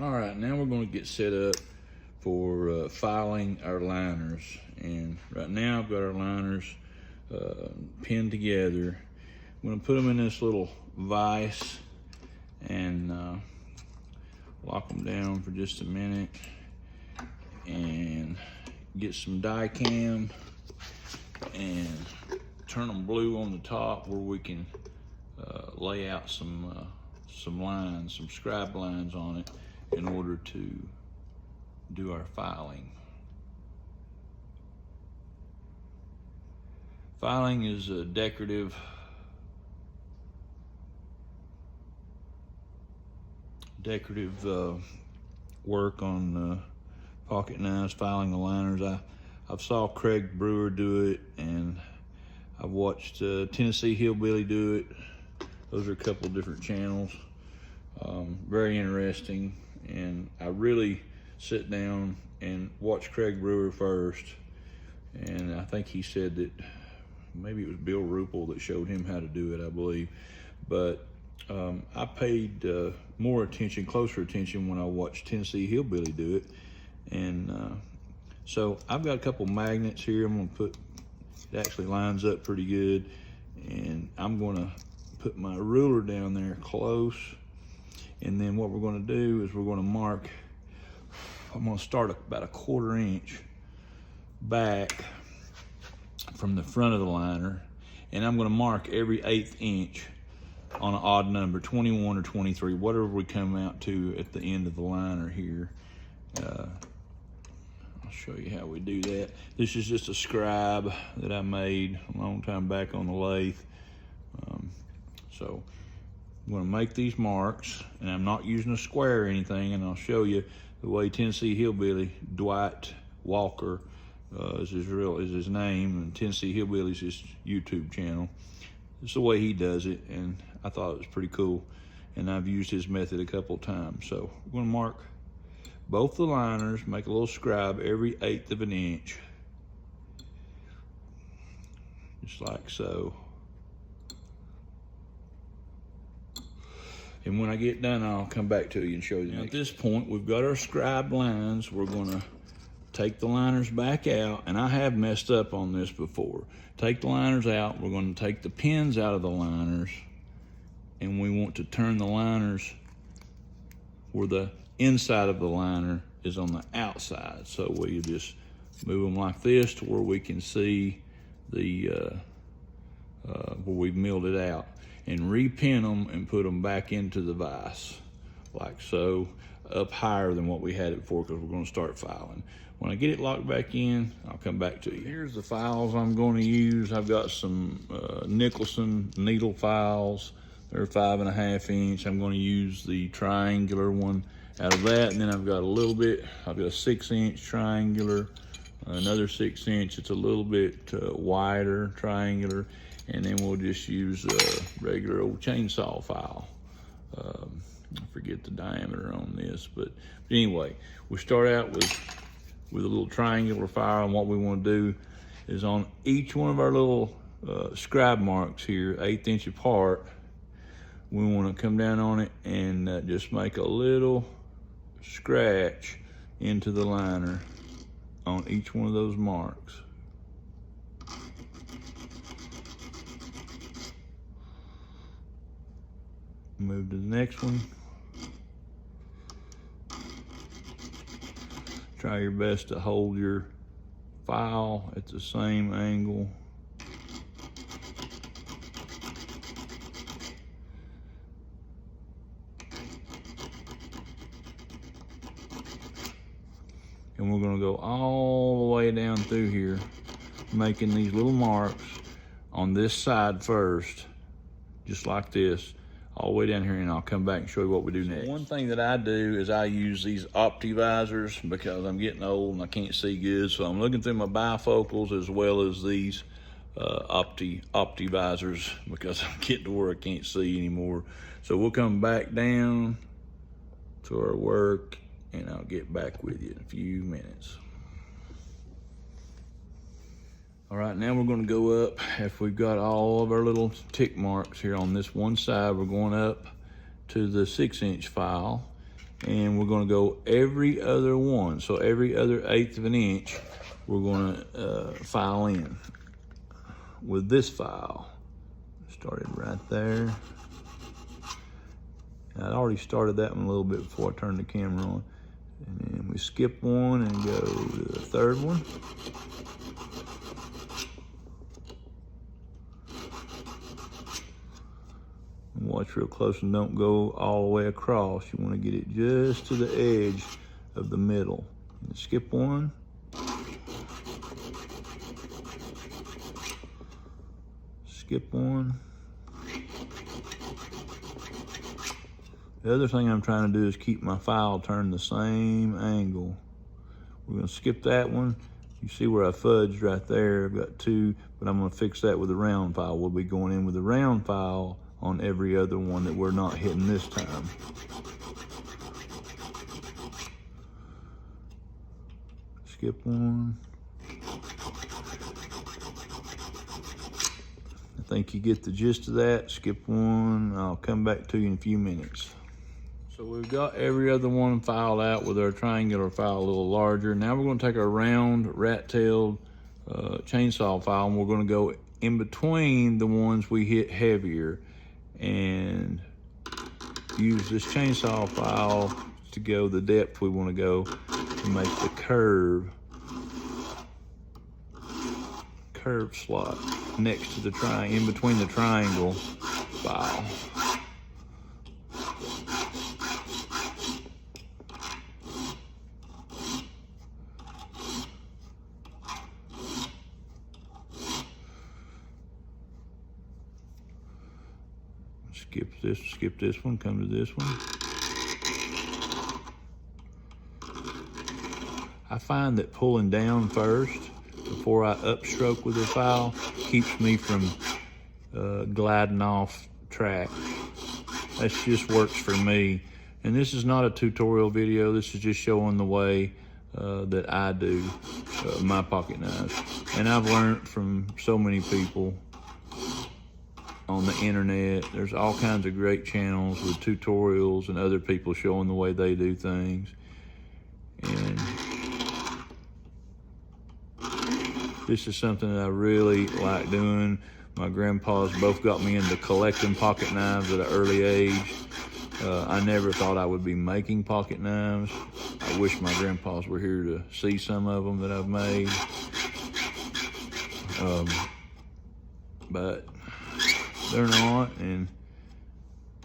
All right, now we're going to get set up for filing our liners. And right now I've got our liners pinned together. I'm going to put them in this little vise and lock them down for just a minute and get some Dicam and turn them blue on the top where we can lay out some lines, some scribe lines on it in order to do our filing. Filing is a decorative work on pocket knives, filing the liners. I've saw Craig Brewer do it, and I've watched Tennessee Hillbilly do it. Those are a couple of different channels. Very interesting, and I really sit down and watch Craig Brewer first, and I think he said that maybe it was Bill Ruppel that showed him how to do it, I believe. But I paid more attention, closer attention when I watched Tennessee Hillbilly do it. And so I've got a couple magnets here. I'm gonna put, it actually lines up pretty good. And I'm gonna put my ruler down there close. And then what we're gonna do is we're gonna mark, I'm gonna start about a 1/4 inch back from the front of the liner. And I'm gonna mark every 1/8 inch on an odd number, 21 or 23, whatever we come out to at the end of the liner here. I'll show you how we do that. This is just a scribe that I made a long time back on the lathe. So I'm gonna make these marks, and I'm not using a square or anything, and I'll show you the way Tennessee Hillbilly, Dwight Walker is his name, and Tennessee Hillbilly's his YouTube channel. It's the way he does it, and I thought it was pretty cool, and I've used his method a couple of times. So we're gonna mark both the liners, make a little scribe every 1/8 of an inch, just like so. And when I get done, I'll come back to you and show you. Now, at this point, we've got our scribe lines. We're gonna take the liners back out, and I have messed up on this before. Take the liners out, we're gonna take the pins out of the liners, and we want to turn the liners where the inside of the liner is on the outside. So we just move them like this to where we can see the where we've milled it out, and repin them and put them back into the vise like so, up higher than what we had it before, because we're going to start filing. When I get it locked back in, I'll come back to you. Here's the files I'm going to use. I've got some Nicholson needle files. They're 5.5 inch. I'm going to use the triangular one out of that, and then I've got a little bit, I've got a 6-inch triangular, another 6 inch. It's a little bit wider triangular, and then we'll just use a regular old chainsaw file. I forget the diameter on this, but anyway, we start out with a little triangular file, and what we want to do is on each one of our little scribe marks here, 1/8 inch apart, we want to come down on it and just make a little scratch into the liner on each one of those marks. Move to the next one. Try your best to hold your file at the same angle. And we're gonna go all the way down through here, making these little marks on this side first, just like this, all the way down here, and I'll come back and show you what we do next. One thing that I do is I use these OptiVisors because I'm getting old and I can't see good, so I'm looking through my bifocals as well as these OptiVisors because I'm getting to where I can't see anymore. So we'll come back down to our work, and I'll get back with you in a few minutes. All right, now we're gonna go up. If we've got all of our little tick marks here on this one side, we're going up to the 6-inch file, and we're gonna go every other one. So every other 1/8 of an inch, we're gonna file in with this file. Started right there. I'd already started that one a little bit before I turned the camera on. And then we skip one and go to the third one. And watch real close and don't go all the way across. You want to get it just to the edge of the middle. And skip one. Skip one. The other thing I'm trying to do is keep my file turned the same angle. We're gonna skip that one. You see where I fudged right there. I've got two, but I'm gonna fix that with the round file. We'll be going in with the round file on every other one that we're not hitting this time. Skip one. I think you get the gist of that. Skip one. I'll come back to you in a few minutes. So we've got every other one filed out with our triangular file a little larger. Now we're going to take our round rat-tailed chainsaw file, and we're going to go in between the ones we hit heavier and use this chainsaw file to go the depth we want to go to make the curve slot next to the in between the triangle file. Skip this one, come to this one. I find that pulling down first before I upstroke with the file keeps me from gliding off track. That just works for me. And this is not a tutorial video. This is just showing the way that I do my pocket knives. And I've learned from so many people on the internet. There's all kinds of great channels with tutorials and other people showing the way they do things. And this is something that I really like doing. My grandpas both got me into collecting pocket knives at an early age. I never thought I would be making pocket knives. I wish my grandpas were here to see some of them that I've made. But they're not, and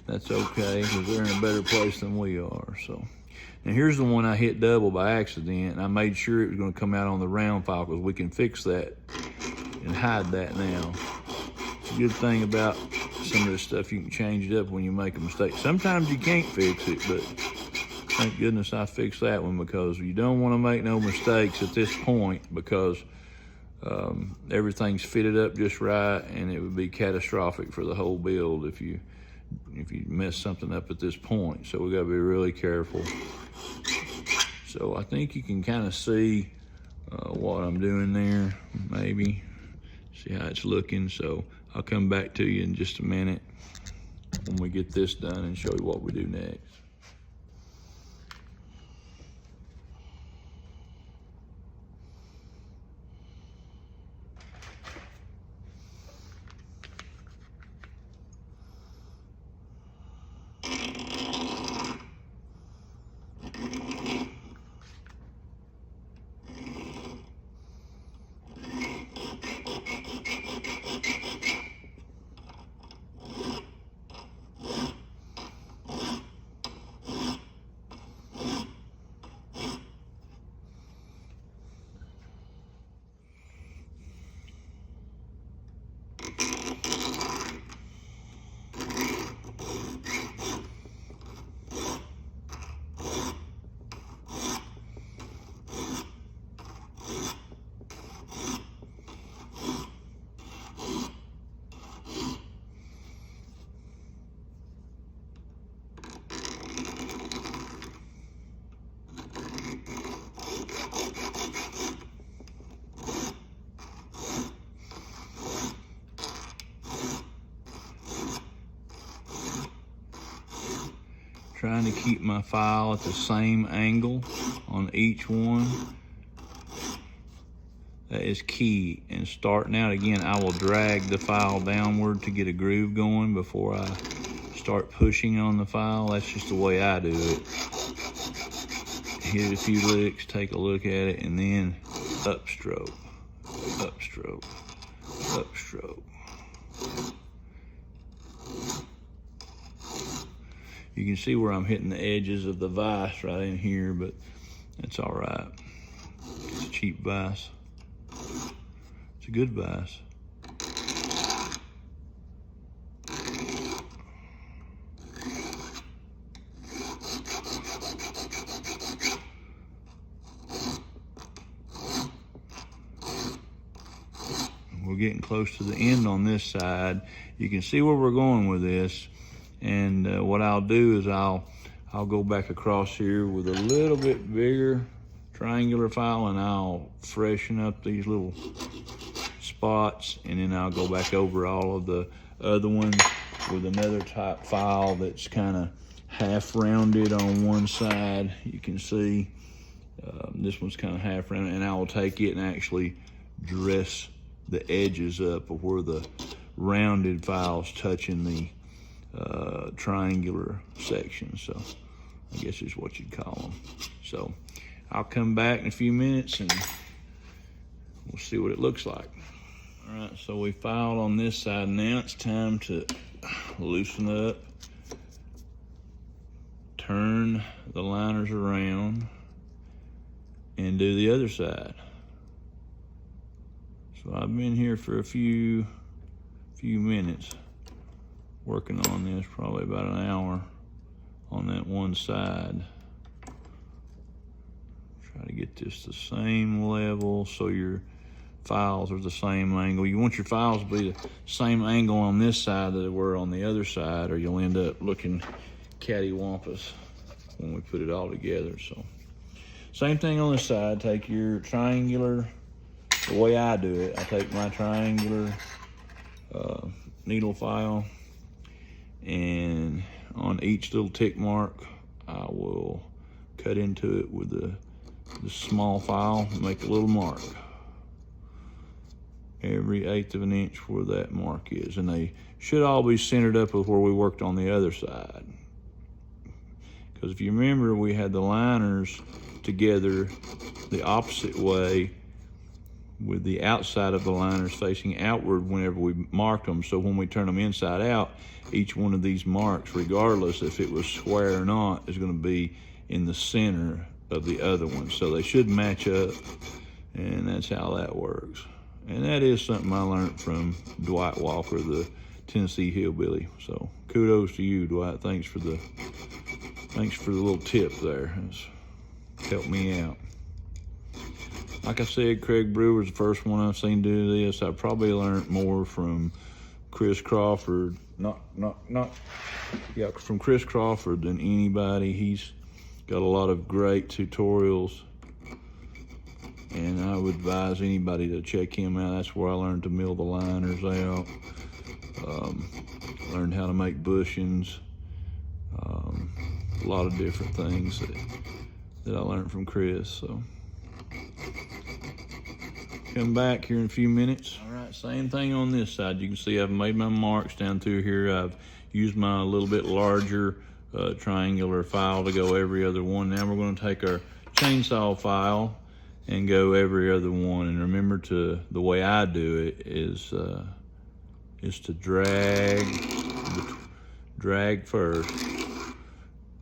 that's okay because they're in a better place than we are. So, and here's the one I hit double by accident, and I made sure it was going to come out on the round file because we can fix that and hide that now. The good thing about some of this stuff, you can change it up when you make a mistake. Sometimes you can't fix it, but thank goodness I fixed that one because you don't want to make no mistakes at this point because everything's fitted up just right, and it would be catastrophic for the whole build if you mess something up at this point. So we got to be really careful. So I think you can kind of see what I'm doing there, maybe see how it's looking. So I'll come back to you in just a minute when we get this done and show you what we do next. trying to keep my file at the same angle on each one. That is key. And starting out again, I will drag the file downward to get a groove going before I start pushing on the file. That's just the way I do it. Hit it a few licks, take a look at it, and then upstroke, upstroke, upstroke. You can see where I'm hitting the edges of the vise right in here, but that's all right. It's a cheap vise. It's a good vise. We're getting close to the end on this side. You can see where we're going with this. And what I'll do is I'll go back across here with a little bit bigger triangular file, and I'll freshen up these little spots, and then I'll go back over all of the other ones with another type file that's kind of half rounded on one side. You can see this one's kind of half rounded, and I will take it and actually dress the edges up of where the rounded file's touching the triangular section. So I guess is what you'd call them. So I'll come back in a few minutes and we'll see what it looks like. All right, so we filed on this side. Now it's time to loosen up, turn the liners around, and do the other side. So I've been here for a few minutes working on this, probably about an hour on that one side. Try to get this the same level so your files are the same angle. You want your files to be the same angle on this side that they were on the other side, or you'll end up looking cattywampus when we put it all together. So same thing on this side. Take your triangular, the way I do it, I take my triangular needle file, and on each little tick mark I will cut into it with the small file, make a little mark every 1/8 of an inch where that mark is, and they should all be centered up with where we worked on the other side. Because if you remember, we had the liners together the opposite way, with the outside of the liners facing outward whenever we marked them. So when we turn them inside out, each one of these marks, regardless if it was square or not, is going to be in the center of the other one. So they should match up, and that's how that works. And that is something I learned from Dwight Walker, the Tennessee Hillbilly. So kudos to you, Dwight. Thanks for the little tip there. It's helped me out. Like I said, Craig Brewer's the first one I've seen do this. I probably learned more from Chris Crawford, from Chris Crawford than anybody. He's got a lot of great tutorials, and I would advise anybody to check him out. That's where I learned to mill the liners out. Learned how to make bushings. A lot of different things that I learned from Chris. So come back here in a few minutes. All right, same thing on this side. You can see I've made my marks down through here. I've used my little bit larger triangular file to go every other one. Now we're going to take our chainsaw file and go every other one. And remember, the way I do it is to drag first,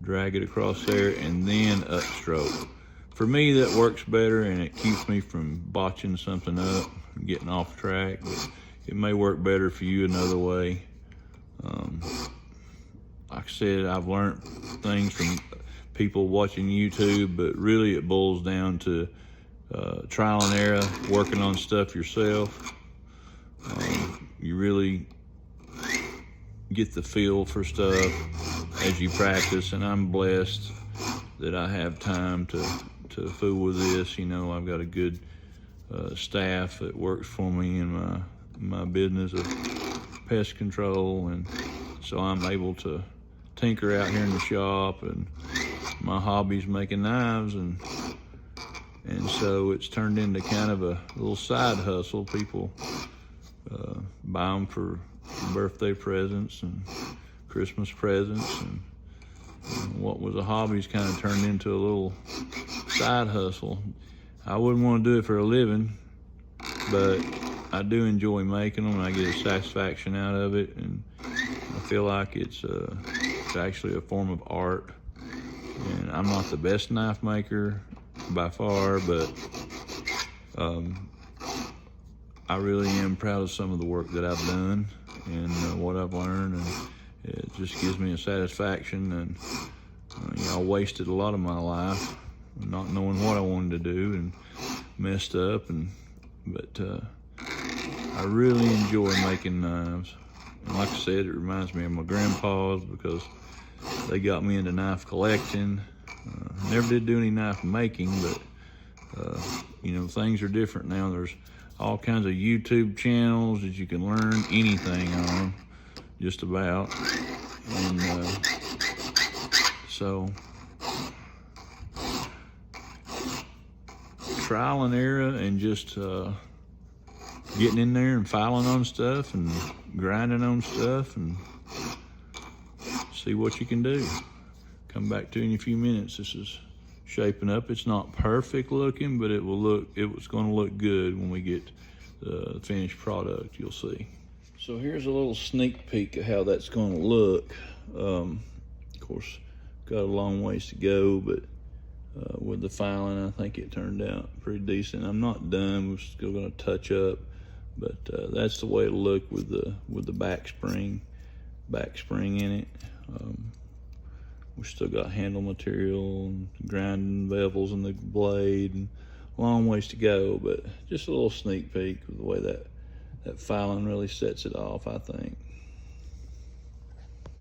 drag it across there, and then upstroke. For me, that works better, and it keeps me from botching something up and getting off track. But it may work better for you another way. Like I said, I've learned things from people watching YouTube, but really it boils down to trial and error, working on stuff yourself. You really get the feel for stuff as you practice, and I'm blessed that I have time to fool with this. You know, I've got a good staff that works for me in my business of pest control, and so I'm able to tinker out here in the shop, and my hobby's making knives, and so it's turned into kind of a little side hustle. People buy them for birthday presents and Christmas presents, and what was a hobby's kind of turned into a little side hustle. I wouldn't want to do it for a living, but I do enjoy making them, and I get a satisfaction out of it, and I feel like it's actually a form of art. And I'm not the best knife maker by far, but I really am proud of some of the work that I've done and what I've learned, and it just gives me a satisfaction. And I wasted a lot of my life not knowing what I wanted to do and messed up, but I really enjoy making knives. And like I said, it reminds me of my grandpa's, because they got me into knife collecting. Never did do any knife making, but things are different now. There's all kinds of YouTube channels that you can learn anything on, just about. And so trial and error, and just getting in there and filing on stuff and grinding on stuff, and see what you can do. Come back to you in a few minutes. This is shaping up. It's not perfect looking, but it was going to look good when we get the finished product. You'll see. So here's a little sneak peek of how that's going to look. Of course, got a long ways to go, but with the filing, I think it turned out pretty decent. I'm not done. We're still going to touch up, but that's the way it'll look with the back spring in it. We still got handle material and grinding bevels in the blade, and a long ways to go, but just a little sneak peek of the way that filing really sets it off, I think.